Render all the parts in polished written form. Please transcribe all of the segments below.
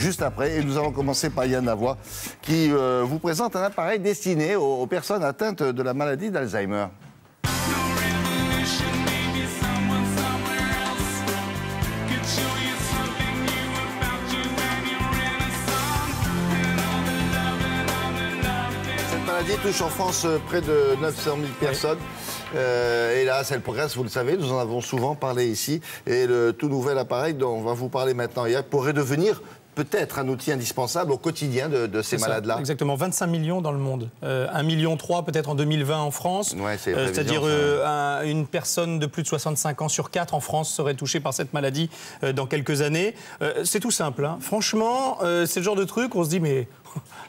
juste après. Et nous allons commencer par Yann Lavoie qui vous présente un appareil destiné aux personnes atteintes de la maladie d'Alzheimer. Cette maladie touche en France près de 900 000 personnes. Hélas, elle progresse, vous le savez, nous en avons souvent parlé ici. Et le tout nouvel appareil dont on va vous parler maintenant pourrait devenir peut-être un outil indispensable au quotidien de ces malades-là. Exactement, 25 millions dans le monde. 1,3 million peut-être en 2020 en France. Ouais, c'est-à-dire une personne de plus de 65 ans sur 4 en France serait touchée par cette maladie dans quelques années. C'est tout simple. Hein. Franchement, c'est le genre de truc où on se dit mais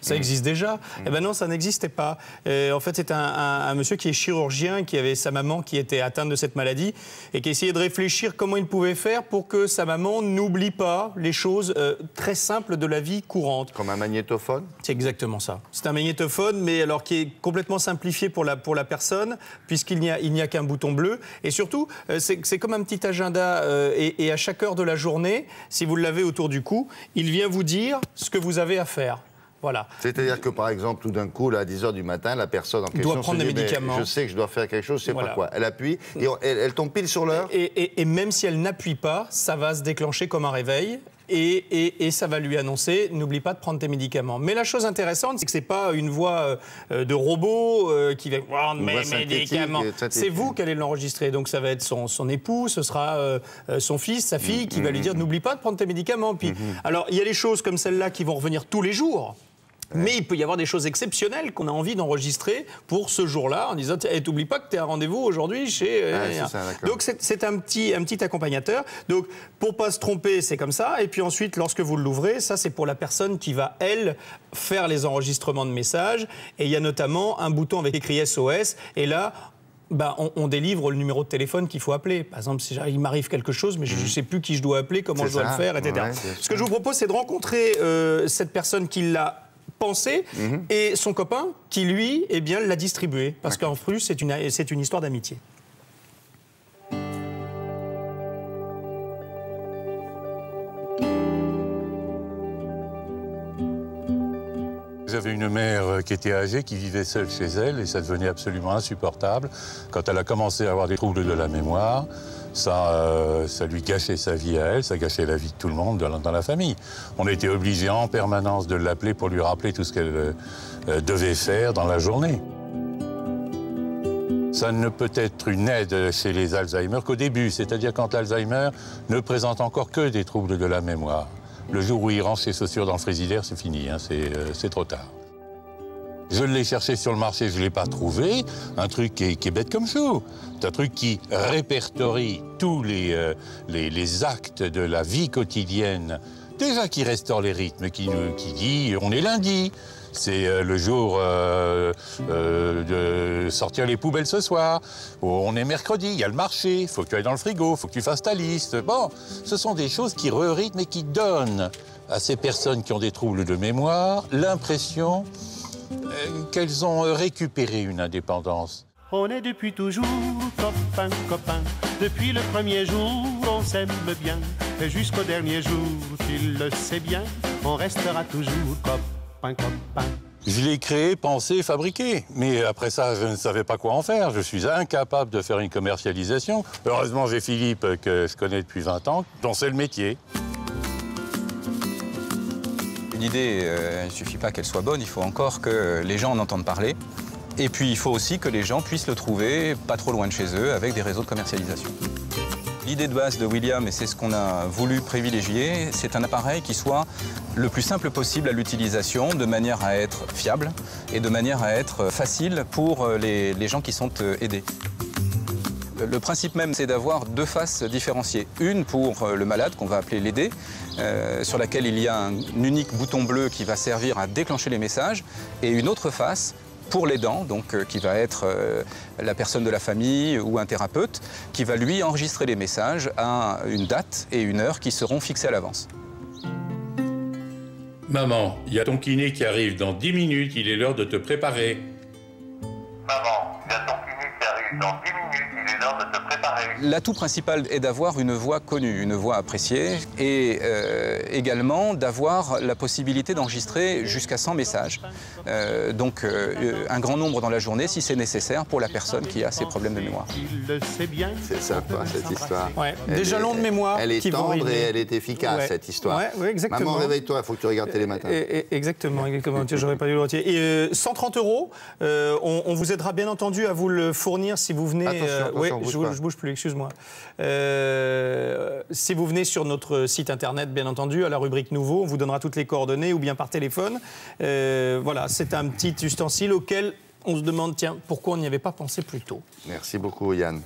ça existe déjà. Eh ben non, ça n'existait pas. En fait, c'est un monsieur qui est chirurgien, qui avait sa maman qui était atteinte de cette maladie et qui essayait de réfléchir comment il pouvait faire pour que sa maman n'oublie pas les choses très simples de la vie courante. Comme un magnétophone? C'est exactement ça. C'est un magnétophone, mais alors qui est complètement simplifié pour la personne, puisqu'il n'y a qu'un bouton bleu. Et surtout, c'est comme un petit agenda. Et à chaque heure de la journée, si vous l'avez autour du cou, il vient vous dire ce que vous avez à faire. Voilà. C'est-à-dire que, par exemple, tout d'un coup, là, à 10 h du matin, la personne en question doit prendre des médicaments. Je sais que je dois faire quelque chose, je ne sais pas quoi. Elle appuie et elle tombe pile sur l'heure. Et même si elle n'appuie pas, ça va se déclencher comme un réveil. Et ça va lui annoncer, n'oublie pas de prendre tes médicaments. Mais la chose intéressante, c'est que ce n'est pas une voix de robot qui va prendre mes médicaments. C'est vous qui allez l'enregistrer. Donc ça va être son époux, ce sera son fils, sa fille, qui va lui dire, n'oublie pas de prendre tes médicaments. Puis, alors, il y a des choses comme celle-là qui vont revenir tous les jours. Mais il peut y avoir des choses exceptionnelles qu'on a envie d'enregistrer pour ce jour-là, en disant « t'oublies pas que tu as un rendez-vous aujourd'hui chez... » Donc c'est un petit accompagnateur. Donc pour pas se tromper, c'est comme ça. Et puis ensuite, lorsque vous l'ouvrez, ça c'est pour la personne qui va, elle, faire les enregistrements de messages. Et il y a notamment un bouton avec écrit SOS. Et là... on délivre le numéro de téléphone qu'il faut appeler. Par exemple, si il m'arrive quelque chose, mais je ne sais plus qui je dois appeler, comment je dois le faire, etc. Ouais, ce que je vous propose, c'est de rencontrer cette personne qui l'a pensé et son copain qui, lui, eh bien, l'a distribué. Parce qu'en plus, c'est une histoire d'amitié. J'avais une mère qui était âgée, qui vivait seule chez elle, et ça devenait absolument insupportable. Quand elle a commencé à avoir des troubles de la mémoire, ça lui gâchait sa vie à elle, ça gâchait la vie de tout le monde dans la famille. On était obligé en permanence de l'appeler pour lui rappeler tout ce qu'elle devait faire dans la journée. Ça ne peut être une aide chez les Alzheimer qu'au début, c'est-à-dire quand l'Alzheimer ne présente encore que des troubles de la mémoire. Le jour où il range ses chaussures dans le frigidaire, c'est fini, hein, c'est trop tard. Je l'ai cherché sur le marché, je ne l'ai pas trouvé. Un truc qui est bête comme chou. C'est un truc qui répertorie tous les actes de la vie quotidienne. Déjà qui restaure les rythmes, qui dit on est lundi. C'est le jour de sortir les poubelles ce soir. On est mercredi, il y a le marché, il faut que tu ailles dans le frigo, il faut que tu fasses ta liste. Bon, ce sont des choses qui rythment et qui donnent à ces personnes qui ont des troubles de mémoire l'impression qu'elles ont récupéré une indépendance. On est depuis toujours copains, copains. Depuis le premier jour, on s'aime bien. Et jusqu'au dernier jour, tu le sais bien, on restera toujours copains. Je l'ai créé, pensé, fabriqué. Mais après ça, je ne savais pas quoi en faire. Je suis incapable de faire une commercialisation. Heureusement, j'ai Philippe, que je connais depuis 20 ans, dont c'est le métier. L'idée, il ne suffit pas qu'elle soit bonne, il faut encore que les gens en entendent parler. Et puis, il faut aussi que les gens puissent le trouver pas trop loin de chez eux, avec des réseaux de commercialisation. L'idée de base de William, et c'est ce qu'on a voulu privilégier, c'est un appareil qui soit le plus simple possible à l'utilisation, de manière à être fiable et de manière à être facile pour les gens qui sont aidés. Le principe même, c'est d'avoir deux faces différenciées. Une pour le malade, qu'on va appeler l'aider, sur laquelle il y a un unique bouton bleu qui va servir à déclencher les messages, et une autre face pour l'aidant, donc qui va être la personne de la famille ou un thérapeute, qui va lui enregistrer les messages à une date et une heure qui seront fixées à l'avance. Maman, il y a ton kiné qui arrive dans 10 minutes, il est l'heure de te préparer. Maman, il y a ton kiné qui arrive dans 10 minutes, il est l'heure de te préparer. L'atout principal est d'avoir une voix connue, une voix appréciée, et également d'avoir la possibilité d'enregistrer jusqu'à 100 messages. Donc un grand nombre dans la journée, si c'est nécessaire, pour la personne qui a ces problèmes de mémoire. C'est sympa, cette histoire. Ouais. Des jalons de mémoire. Elle est qui vont tendre et rimer. elle est efficace, Ouais. cette histoire. Ouais, exactement. Maman, réveille-toi, il faut que tu regardes Télé Matin. Exactement. Tiens, j'aurais pas lu l'entier. Et 130 €, on vous aidera bien entendu à vous le fournir si vous venez... Attention, je bouge plus, excuse-moi. Si vous venez sur notre site internet, bien entendu, à la rubrique Nouveau, on vous donnera toutes les coordonnées ou bien par téléphone. Voilà, c'est un petit ustensile auquel on se demande, tiens, pourquoi on n'y avait pas pensé plus tôt. Merci beaucoup, Yann.